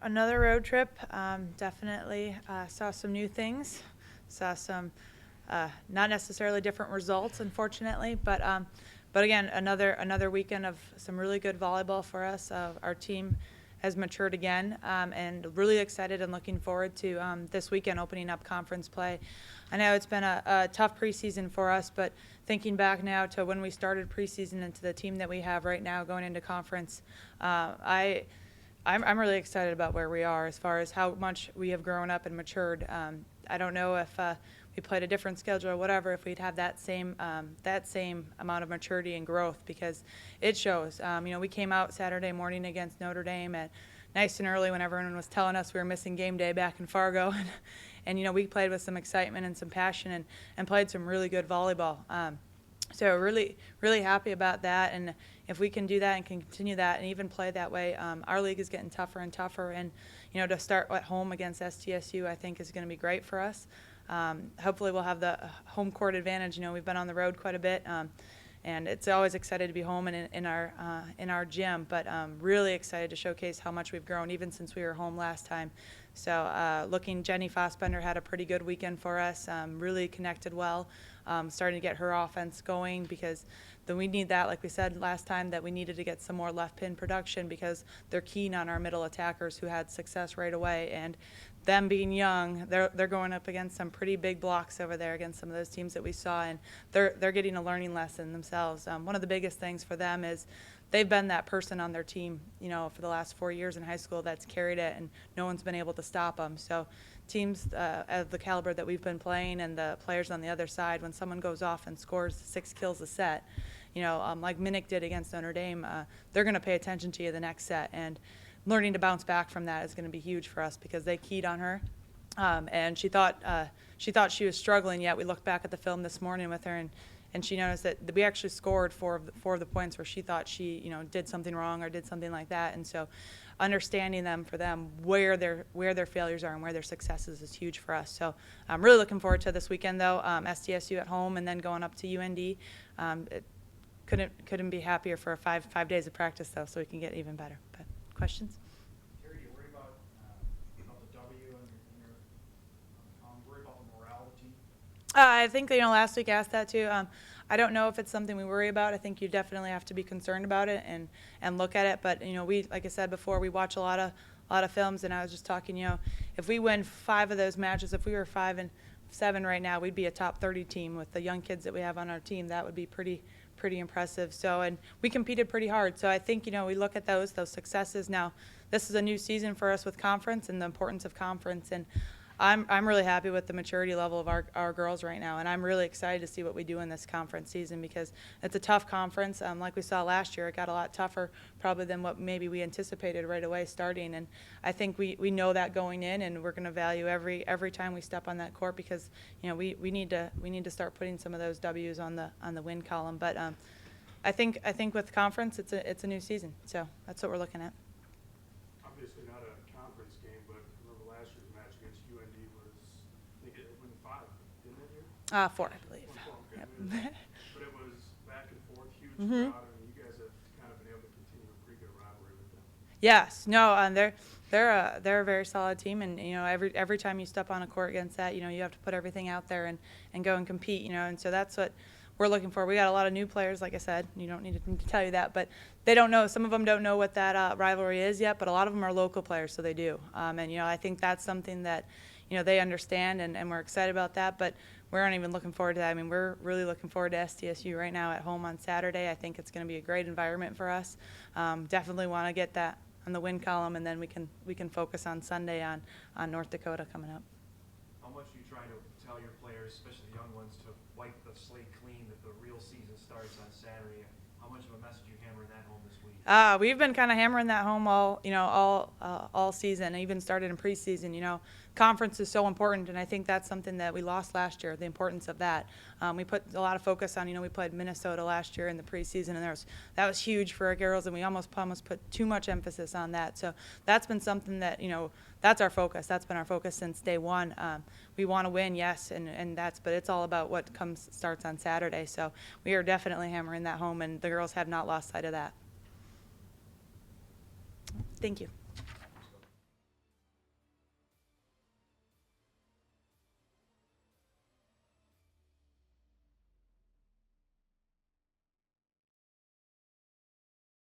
Another road trip. Definitely saw some new things. Saw some not necessarily different results, unfortunately, but again, another weekend of some really good volleyball for us. Our team has matured again, and really excited and looking forward to this weekend opening up conference play. I know it's been a tough preseason for us, but thinking back now to when we started preseason and to the team that we have right now going into conference, I'm really excited about where we are as far as how much we have grown up and matured. I don't know if we played a different schedule or whatever, if we'd have that same amount of maturity and growth, because it shows. We came out Saturday morning against Notre Dame at nice and early when everyone was telling us we were missing game day back in Fargo, and we played with some excitement and some passion and played some really good volleyball. So really, really happy about that, and if we can do that and can continue that and even play that way, our league is getting tougher and tougher, and to start at home against SDSU, I think is going to be great for us. Hopefully we'll have the home court advantage. We've been on the road quite a bit, and it's always excited to be home and in our gym, but really excited to showcase how much we've grown even since we were home last time. So Jenny Fossbender had a pretty good weekend for us, really connected well, starting to get her offense going, because then we need that, like we said last time, that we needed to get some more left pin production because they're keen on our middle attackers who had success right away, and them being young, they're going up against some pretty big blocks over there against some of those teams that we saw, and they're getting a learning lesson themselves. One of the biggest things for them is they've been that person on their team, for the last 4 years in high school that's carried it, and no one's been able to stop them. So teams of the caliber that we've been playing and the players on the other side, when someone goes off and scores 6 kills a set, like Minnick did against Notre Dame, they're going to pay attention to you the next set, and learning to bounce back from that is going to be huge for us because they keyed on her, and she thought she was struggling. Yet we looked back at the film this morning with her, and she noticed that we actually scored four of the points where she thought she did something wrong or did something like that. And so understanding them for them where their failures are and where their successes is huge for us. So I'm really looking forward to this weekend though. SDSU at home and then going up to UND. It couldn't be happier for 5 days of practice though, so we can get even better. But questions? Kari, do you worry about the W and worry about the morale of the team? I think last week I asked that too. I don't know if it's something we worry about. I think you definitely have to be concerned about it and look at it. But we, like I said before, we watch a lot of films, and I was just talking. If we win 5 of those matches, if we were 5-7 right now, we'd be a top 30 team with the young kids that we have on our team. That would be pretty impressive. So, and we competed pretty hard. So I think we look at those successes. Now, this is a new season for us with conference and the importance of conference, and I'm really happy with the maturity level of our girls right now, and I'm really excited to see what we do in this conference season because it's a tough conference. Like we saw last year, it got a lot tougher probably than what maybe we anticipated right away starting, and I think we know that going in, and we're going to value every time we step on that court because we need to start putting some of those W's on the win column. But I think with conference it's a new season, so that's what we're looking at. Obviously not a conference game, but remember last year's match against UND was, I think it went 5, didn't it here? 4, I believe. Okay. Yep. But it was back and forth, huge Mhm. crowd, and you guys have kind of been able to continue a pretty good rivalry with them. Yes, no, they're a very solid team, and every time you step on a court against that, you have to put everything out there and go and compete, and so that's what we're looking for. We got a lot of new players, like I said. You don't need to tell you that, but they don't know. Some of them don't know what that rivalry is yet, but a lot of them are local players, so they do. And I think that's something that they understand, and we're excited about that. But we aren't even looking forward to that. I mean, we're really looking forward to SDSU right now at home on Saturday. I think it's going to be a great environment for us. Definitely want to get that on the win column, and then we can focus on Sunday on North Dakota coming up. How much do you try to tell your players, especially the young ones, to wipe the slate clean, that the real season starts on Saturday? How much of a message you hammering that home this week? We've been kind of hammering that home all season, even started in preseason. Conference is so important, and I think that's something that we lost last year, the importance of that. We put a lot of focus on, we played Minnesota last year in the preseason, and that was huge for our girls, and we almost put too much emphasis on that. So that's been something that, that's our focus. That's been our focus since day one. We want to win, yes, but it's all about what starts on Saturday. So we are definitely hammering that home, and the girls have not lost sight of that. Thank you.